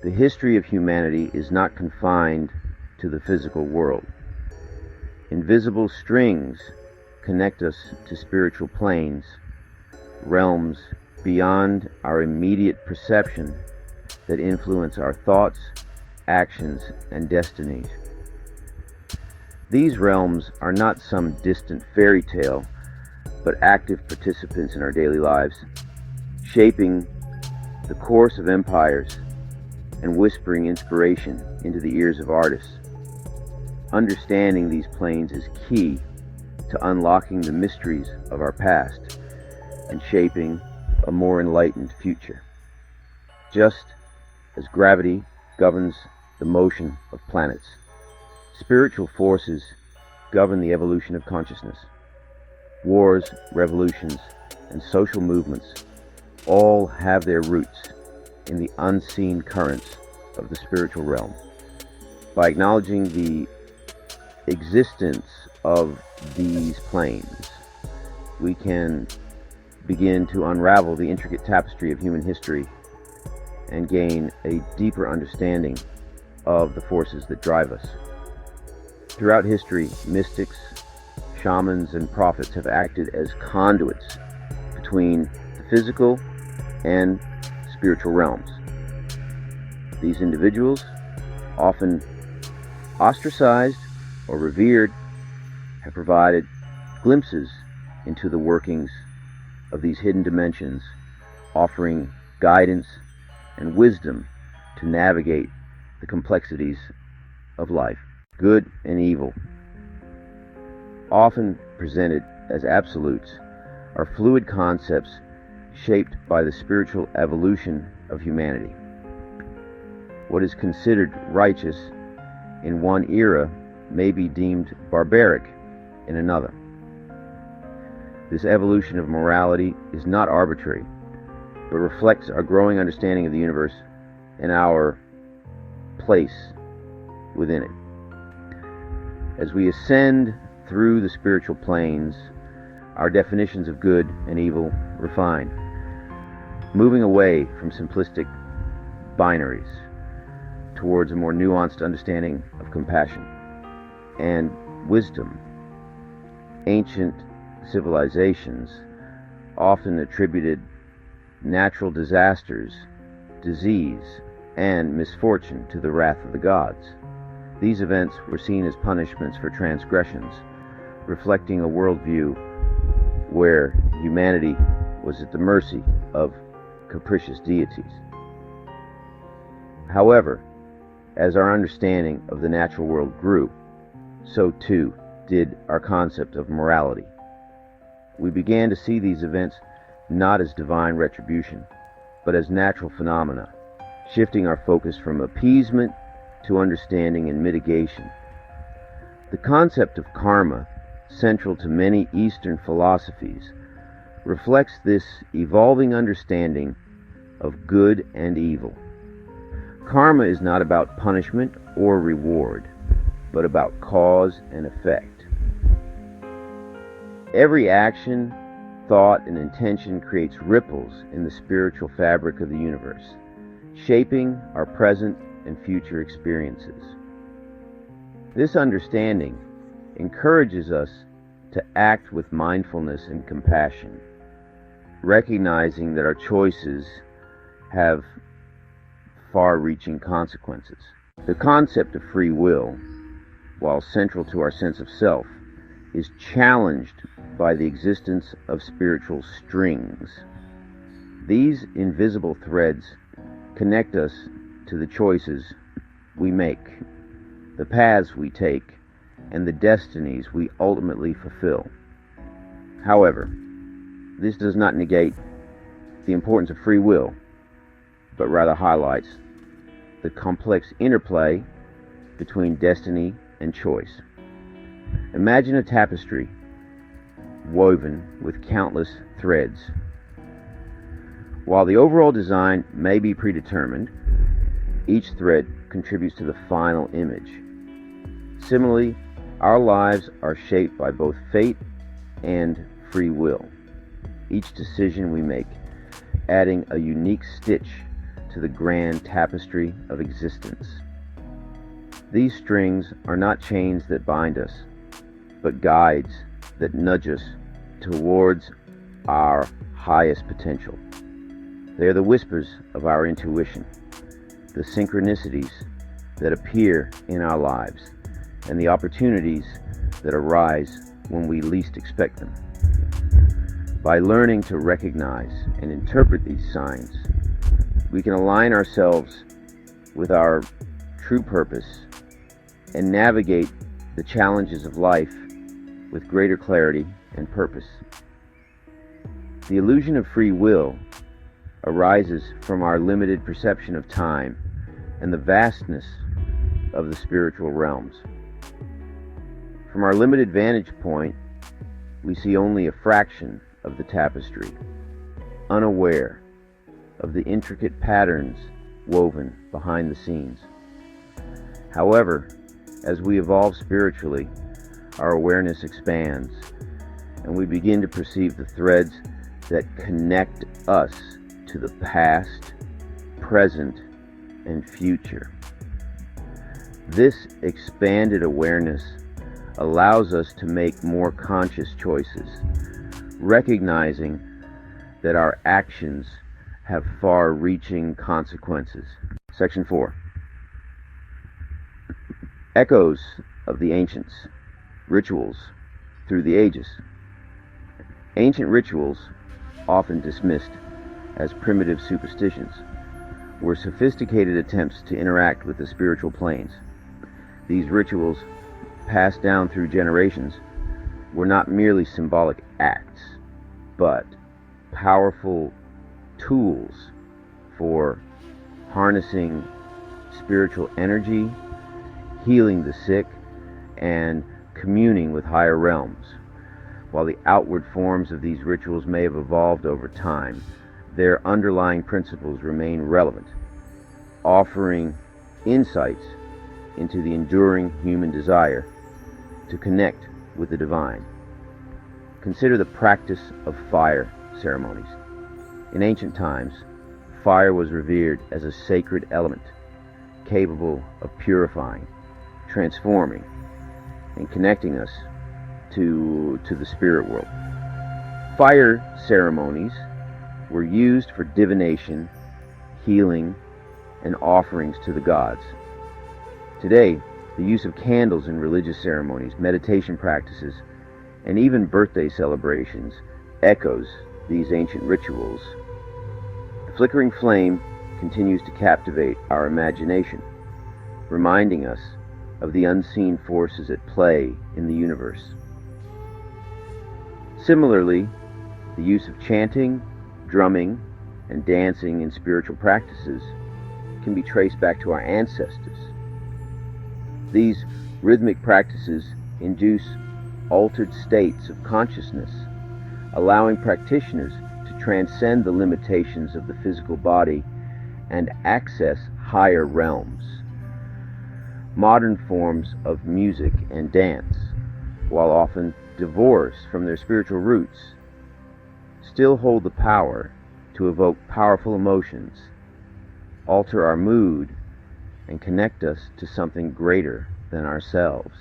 The history of humanity is not confined to the physical world. Invisible strings connect us to spiritual planes, realms beyond our immediate perception that influence our thoughts, actions, and destinies. These realms are not some distant fairy tale, but active participants in our daily lives, shaping the course of empires and whispering inspiration into the ears of artists. Understanding these planes is key to unlocking the mysteries of our past and shaping a more enlightened future. Just as gravity governs the motion of planets, spiritual forces govern the evolution of consciousness. Wars, revolutions, and social movements all have their roots in the unseen currents of the spiritual realm. By acknowledging the existence of these planes, we can begin to unravel the intricate tapestry of human history and gain a deeper understanding of the forces that drive us. Throughout history, mystics, shamans, and prophets have acted as conduits between the physical and spiritual realms. These individuals, often ostracized or revered, have provided glimpses into the workings of these hidden dimensions, offering guidance and wisdom to navigate the complexities of life. Good and evil, often presented as absolutes, are fluid concepts shaped by the spiritual evolution of humanity. What is considered righteous in one era may be deemed barbaric in another. This evolution of morality is not arbitrary, but reflects our growing understanding of the universe and our place within it. As we ascend through the spiritual planes, our definitions of good and evil refine, moving away from simplistic binaries towards a more nuanced understanding of compassion and wisdom. Ancient civilizations often attributed natural disasters, disease, and misfortune to the wrath of the gods. These events were seen as punishments for transgressions, reflecting a worldview where humanity was at the mercy of capricious deities. However, as our understanding of the natural world grew, so too did our concept of morality. We began to see these events not as divine retribution, but as natural phenomena, shifting our focus from appeasement to understanding and mitigation. The concept of karma, central to many Eastern philosophies, reflects this evolving understanding of good and evil. Karma is not about punishment or reward, but about cause and effect. Every action, thought, and intention creates ripples in the spiritual fabric of the universe, shaping our present and future experiences. This understanding encourages us to act with mindfulness and compassion, recognizing that our choices have far-reaching consequences. The concept of free will, while central to our sense of self, is challenged by the existence of spiritual strings. These invisible threads connect us to the choices we make, the paths we take, and the destinies we ultimately fulfill. However, this does not negate the importance of free will, but rather highlights the complex interplay between destiny and choice. Imagine a tapestry woven with countless threads. While the overall design may be predetermined, each thread contributes to the final image. Similarly, our lives are shaped by both fate and free will, each decision we make adding a unique stitch to to the grand tapestry of existence. These strings are not chains that bind us, but guides that nudge us towards our highest potential. They are the whispers of our intuition, the synchronicities that appear in our lives, and the opportunities that arise when we least expect them. By learning to recognize and interpret these signs, we can align ourselves with our true purpose and navigate the challenges of life with greater clarity and purpose. The illusion of free will arises from our limited perception of time and the vastness of the spiritual realms. From our limited vantage point, we see only a fraction of the tapestry, unaware of the intricate patterns woven behind the scenes. However, as we evolve spiritually, our awareness expands, and we begin to perceive the threads that connect us to the past, present, and future. This expanded awareness allows us to make more conscious choices, recognizing that our actions have far-reaching consequences. Section 4. Echoes of the ancients. Rituals through the ages. Ancient rituals, often dismissed as primitive superstitions, were sophisticated attempts to interact with the spiritual planes. These rituals, passed down through generations, were not merely symbolic acts, but powerful tools for harnessing spiritual energy, healing the sick, and communing with higher realms. While the outward forms of these rituals may have evolved over time, their underlying principles remain relevant, offering insights into the enduring human desire to connect with the divine. Consider the practice of fire ceremonies. In ancient times, fire was revered as a sacred element, capable of purifying, transforming, and connecting us to the spirit world. Fire ceremonies were used for divination, healing, and offerings to the gods. Today, the use of candles in religious ceremonies, meditation practices, and even birthday celebrations echoes these ancient rituals. The flickering flame continues to captivate our imagination, reminding us of the unseen forces at play in the universe. Similarly, the use of chanting, drumming, and dancing in spiritual practices can be traced back to our ancestors. These rhythmic practices induce altered states of consciousness, allowing practitioners to transcend the limitations of the physical body and access higher realms. Modern forms of music and dance, while often divorced from their spiritual roots, still hold the power to evoke powerful emotions, alter our mood, and connect us to something greater than ourselves.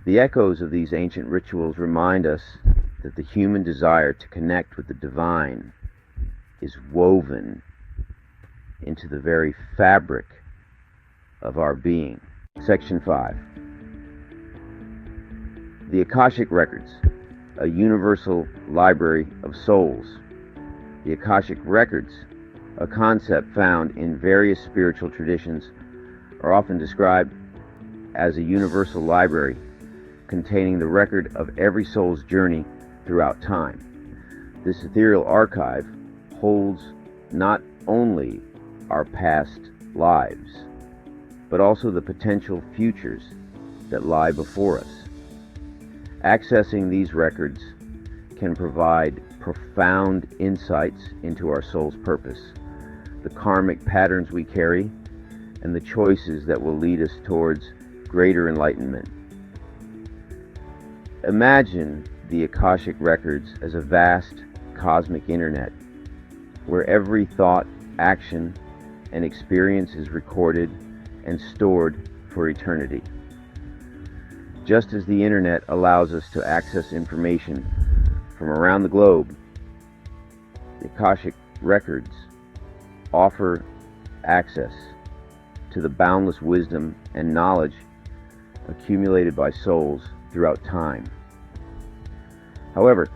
The echoes of these ancient rituals remind us that the human desire to connect with the divine is woven into the very fabric of our being. Section 5. The Akashic Records, a universal library of souls. The Akashic Records, a concept found in various spiritual traditions, are often described as a universal library containing the record of every soul's journey throughout time. This ethereal archive holds not only our past lives, but also the potential futures that lie before us. Accessing these records can provide profound insights into our soul's purpose, the karmic patterns we carry, and the choices that will lead us towards greater enlightenment. Imagine the Akashic Records as a vast cosmic internet where every thought, action, and experience is recorded and stored for eternity. Just as the internet allows us to access information from around the globe, the Akashic Records offer access to the boundless wisdom and knowledge accumulated by souls throughout time. However,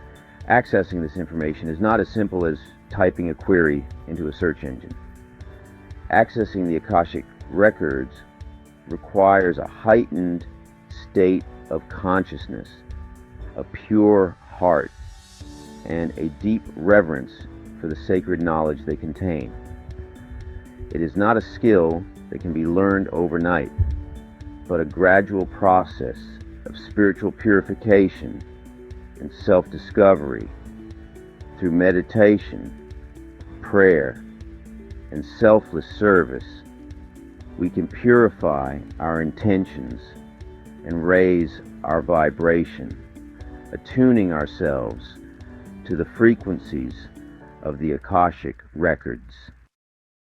accessing this information is not as simple as typing a query into a search engine. Accessing the Akashic Records requires a heightened state of consciousness, a pure heart, and a deep reverence for the sacred knowledge they contain. It is not a skill that can be learned overnight, but a gradual process of spiritual purification and self-discovery through meditation, prayer, and selfless service. We can purify our intentions and raise our vibration, attuning ourselves to the frequencies of the Akashic Records.